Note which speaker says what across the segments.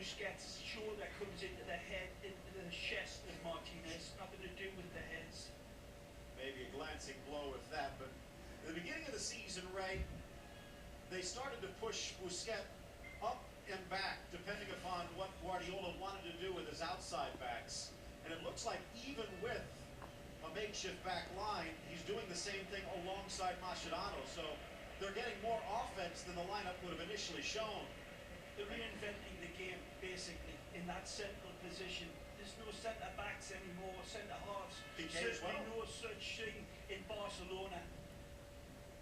Speaker 1: Busquets' shoulder comes into the head, into the chest of Martinez. Nothing to do with the heads.
Speaker 2: Maybe a glancing blow with that, but at the beginning of the season, Ray, they started to push Busquets up and back, depending upon what Guardiola wanted to do with his outside backs. And it looks like even with a makeshift back line, he's doing the same thing alongside Mascherano. So they're getting more offense than the lineup would have initially shown.
Speaker 1: They're reinventing the game, basically, in that central position. There's no centre-backs anymore, centre-halves.
Speaker 2: Certainly
Speaker 1: well. No such thing in Barcelona.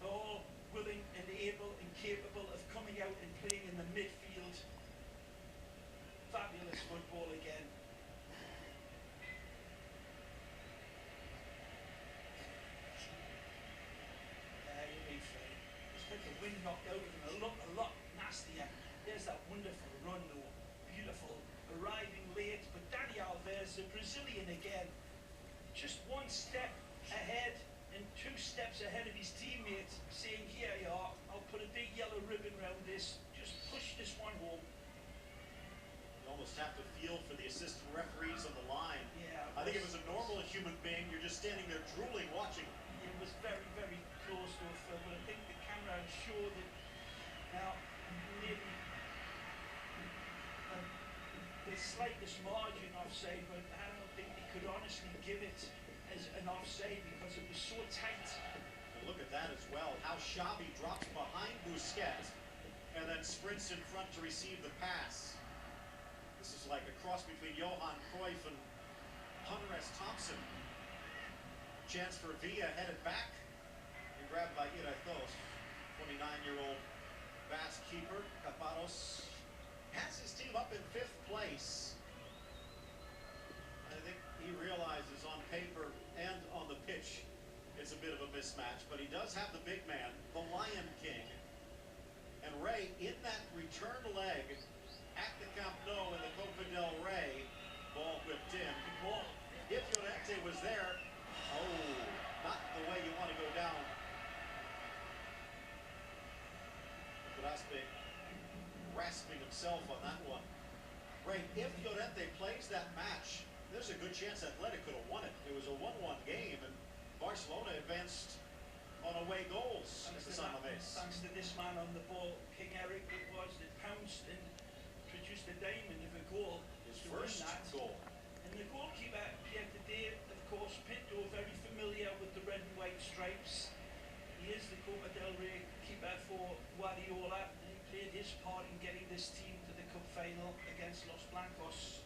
Speaker 1: They're all willing and able and capable of coming out and playing in the midfield. Fabulous football again. Just had the wind knocked out of him. A lot nastier. There's that wonderful run though. Beautiful. Arriving late, but Dani Alves, the Brazilian again, just one step ahead and 2 steps ahead of his teammates, saying, here you are, I'll put a big yellow ribbon around this, just push this one home.
Speaker 2: You almost have to feel for the assistant referees on the line.
Speaker 1: Yeah,
Speaker 2: I think it was a normal human being, you're just standing there drooling, watching.
Speaker 1: It was very, very close to a Phil, but I think the camera showed it. Now, maybe the slightest margin offside, but I don't think he could honestly give it as an offside because it was so tight.
Speaker 2: And look at that as well, how Xavi drops behind Busquets and then sprints in front to receive the pass. This is like a cross between Johan Cruyff and Hunter S. Thompson. Chance for Villa, headed back and grabbed by Irathos. 29-year-old Basque keeper Caparos has his team up in 5th place. I think he realizes on paper and on the pitch it's a bit of a mismatch, but he does have the big man, the Lion King. And Ray, in that return leg at the Camp Nou in the Copa del Rey, ball whipped in.
Speaker 1: Ball.
Speaker 2: If Llorente was there, oh, not the way you want to go down. Graspe rasping himself on that one. Ray, if Llorente plays that match, there's a good chance Athletic could have won it. It was a 1-1 game, and Barcelona advanced on away goals.
Speaker 1: Thanks to this man on the ball, King Eric, it was, that pounced and produced a diamond of a goal.
Speaker 2: His first goal.
Speaker 1: And the goalkeeper here today, of course, Pinto, very familiar with the red and white stripes. He is the Copa del Rey keeper for Guardiola, and he played his part in getting this team to the cup final against Los Blancos.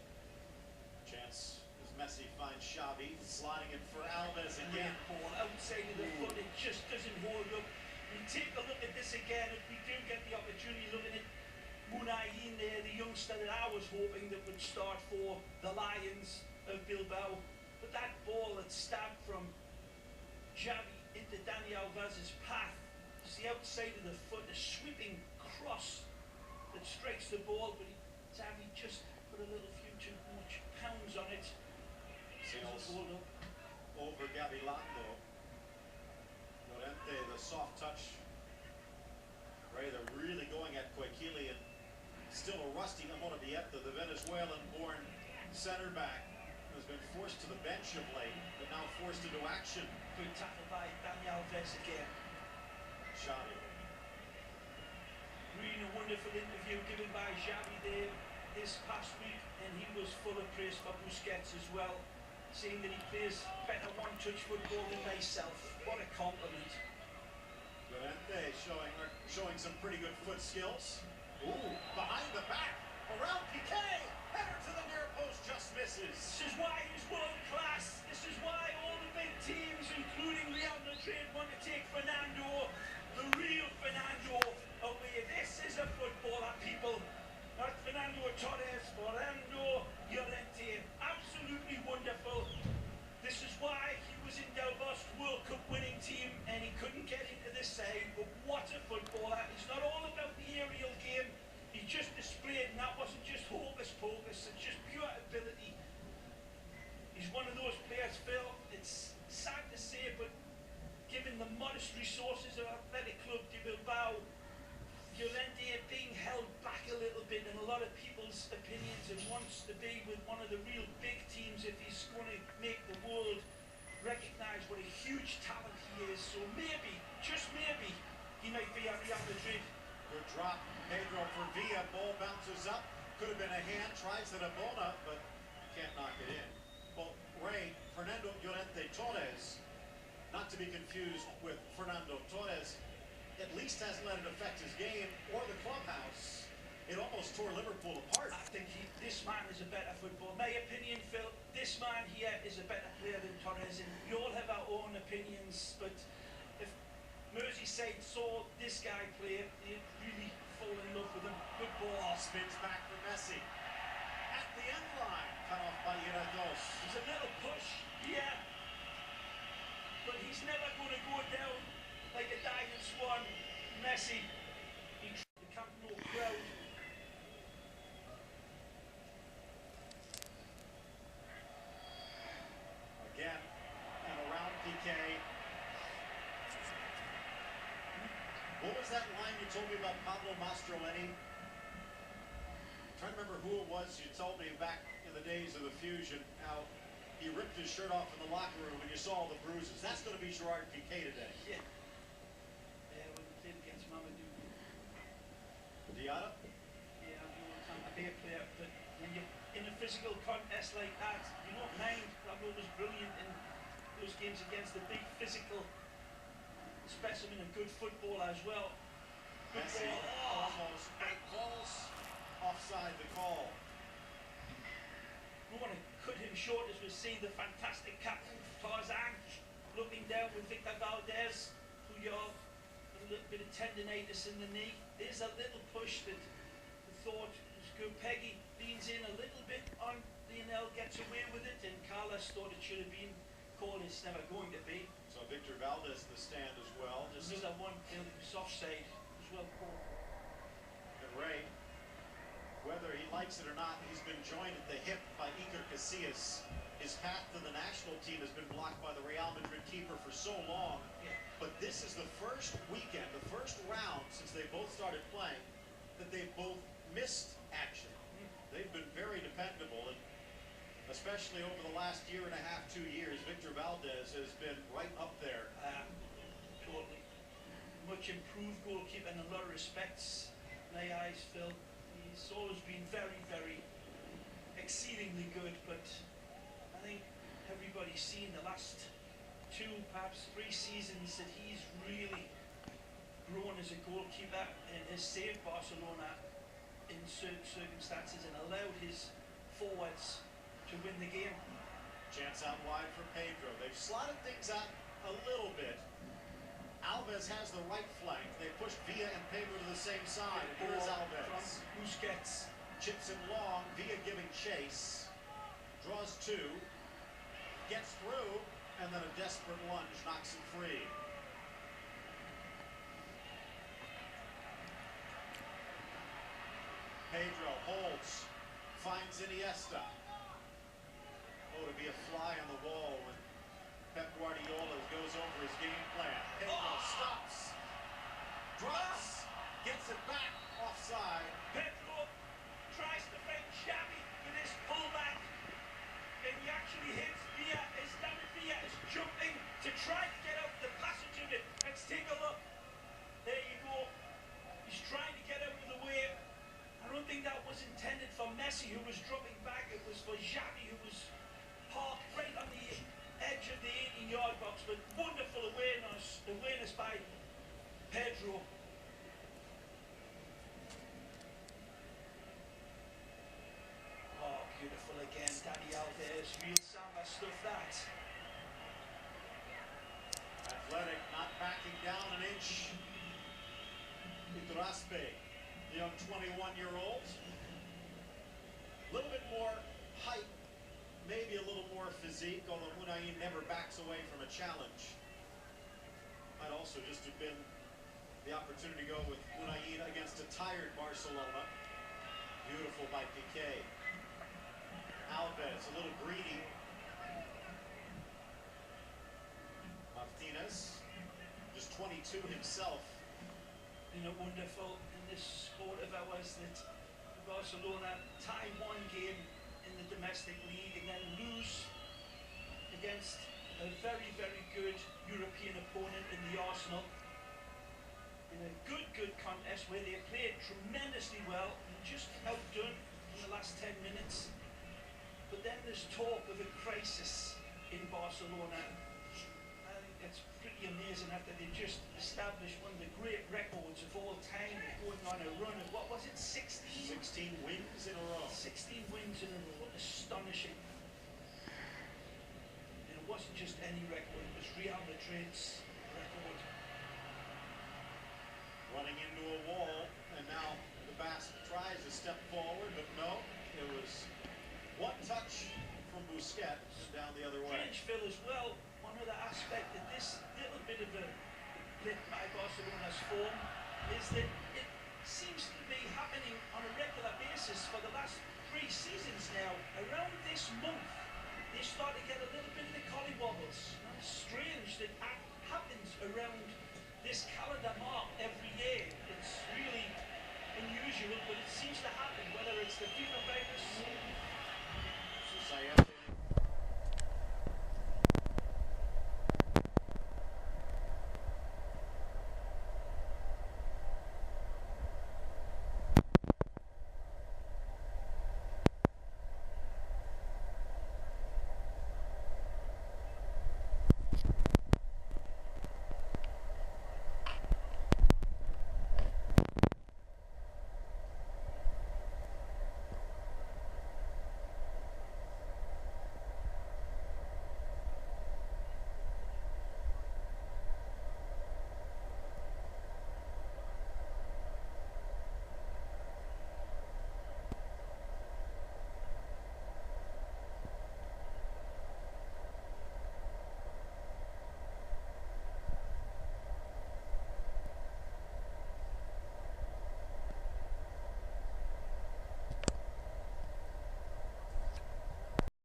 Speaker 2: Chance as Messi finds Xavi, sliding it for Alves again.
Speaker 1: Ball outside of the foot, it just doesn't hold up. We take a look at this again, if we do get the opportunity looking at Munayin there, the youngster that I was hoping that would start for the Lions of Bilbao. But that ball that stabbed from Xavi into Dani Alves' path, it's the outside of the foot, a sweeping cross that strikes the ball, but Xavi just put a little few too much pounds on it.
Speaker 2: Sails over Gavilando. Llorente, the soft touch. Ray, they're really going at Coquili, and still a rusty Amorabieta, the Venezuelan-born center back, has been forced to the bench of late, but now forced into action.
Speaker 1: Good tackle by Dani Alves again.
Speaker 2: Xavi.
Speaker 1: Really a wonderful interview given by Xavi there this past week, and he was full of praise for Busquets as well, saying that he plays better one-touch football than myself. What a compliment.
Speaker 2: Llorente showing some pretty good foot skills. Ooh, behind the back, around Piqué, header to the near post, just misses.
Speaker 1: This is why he's world class. This is why all the big teams, including Real Madrid, want to take Fernando, the real Fernando, away. This is a footballer, people. Not Fernando Torres, Fernando Llorente. Absolutely wonderful. This is why he was in Del Bosque World Cup winning team and he couldn't get into this side. But what a footballer. It's not all about the aerial game. He just displayed, and that wasn't just hocus pocus, it's just pure ability. He's one of those players, Phil, it's sad to say, but given the modest resources of Athletic Club de Bilbao, Llorente being held back a little bit in a lot of people's opinion, to be with one of the real big teams if he's going to make the world recognise what a huge talent he is. So maybe, just maybe, he might be at Real Madrid.
Speaker 2: Good drop, Pedro for Villa. Ball bounces up. Could have been a hand. Tries the Bona, but can't knock it in. Well, Ray, Fernando Llorente Torres, not to be confused with Fernando Torres, at least hasn't let it affect his game or the clubhouse. It almost tore Liverpool apart.
Speaker 1: I think this man is a better footballer. My opinion, Phil, this man here is a better player than Torres, and we all have our own opinions, but if Merseyside saw this guy play, they'd really fall in love with him. Good ball.
Speaker 2: Spins back for Messi. At the end line, cut off by Irados.
Speaker 1: There's a little push, yeah, but he's never going to go down like a dying swan. Messi, he tried the Camp Nou crowd.
Speaker 2: Again, and around PK. What was that line you told me about Pablo Mastroeni? Trying to remember who it was you told me back in the days of the Fusion, how he ripped his shirt off in the locker room and you saw all the bruises. That's going to be Gerard Piqué today.
Speaker 1: Yeah. Yeah, when he played against Mamadou.
Speaker 2: Diarra?
Speaker 1: Yeah, I'm a beer player, but when you're in a physical contest like that, you don't mind. Pablo was brilliant in those games against the big physical specimen and good footballer as well. Good
Speaker 2: Messi
Speaker 1: ball.
Speaker 2: almost calls offside the call.
Speaker 1: We want to cut him short as we see the fantastic captain Tarzan looking down with Victor Valdez, who you're a little bit of tendinitis in the knee. There's a little push that we thought was good. Peggy leans in a little bit on Lionel, gets away with it, and Carlos thought it should have been called. It's never going to be.
Speaker 2: So Victor Valdez in the stand as well. Just
Speaker 1: Another one, soft side as well called.
Speaker 2: And Ray, whether he likes it or not, he's been joined at the hip by Iker Casillas. His path to the national team has been blocked by the Real Madrid keeper for so long.
Speaker 1: Yeah.
Speaker 2: But this is the first weekend, the first round since they both started playing, that they've both missed action. They've been very dependable, and especially over the last year and a half, 2 years, Victor Valdez has been right up there.
Speaker 1: Totally. Much improved goalkeeper in a lot of respects. In my eyes, Phil. He's always been very, very exceedingly good, but I think everybody's seen the last 2, perhaps 3 seasons that he's really grown as a goalkeeper and has saved Barcelona in certain circumstances and allowed his forwards to win the game.
Speaker 2: Chance out wide for Pedro. They've slotted things out a little bit. Alves has the right flank. They push Villa and Pedro to the same side. Here's Alves.
Speaker 1: From Busquets.
Speaker 2: Chips it long. Villa giving chase. Draws 2. Gets through. And then a desperate lunge knocks him free. Pedro holds. Finds Iniesta. Oh, to be a fly on the wall when Pep Guardiola goes over his game plan. Pedro stops, drops, gets it back, offside.
Speaker 1: Pedro tries to find Xavi with his pullback, and he actually hits Villa. As David Villa is jumping to try to get out the passage of it. Let's take a look. There you go. He's trying to get out of the way. I don't think that was intended for Messi, who was dropping back. It was for Xavi, who was parked right on the edge of the 18-yard box, but wonderful awareness by Pedro. Oh, beautiful again, Dani Alves, real samba stuff that.
Speaker 2: Athletic, not backing down an inch. Iturraspe, the young 21-year-old. A little bit more height, maybe a little more physique, although Munayin never backs away from a challenge. Might also just have been the opportunity to go with Munayin against a tired Barcelona. Beautiful by Piqué. Alves, a little greedy. Martinez, just 22 himself.
Speaker 1: You know, wonderful in this sport of ours that Barcelona tie one game the domestic league and then lose against a very, very good European opponent in the Arsenal in a good contest where they played tremendously well and just outdone in the last 10 minutes. But then there's talk of a crisis in Barcelona. I think that's pretty amazing after they just established one of the great records of all time, going on a run of, what was it, 16?
Speaker 2: 16 wins in a row.
Speaker 1: 16 wins in a row, astonishing. And it wasn't just any record, it was Real Madrid's record.
Speaker 2: Running into a wall, and now the Basque tries to step forward, but no, it was one touch from Busquets and down the other way.
Speaker 1: Strange, Phil, as well, one other aspect of this little bit of a blip by Barcelona's form is that it seems to be happening on a regular basis for the last 3 seasons now. Around this month, they start to get a little bit of the collywobbles. It's strange that that happens around this calendar mark every year. It's really unusual, but it seems to happen, whether it's the FIFA virus.
Speaker 2: Sayed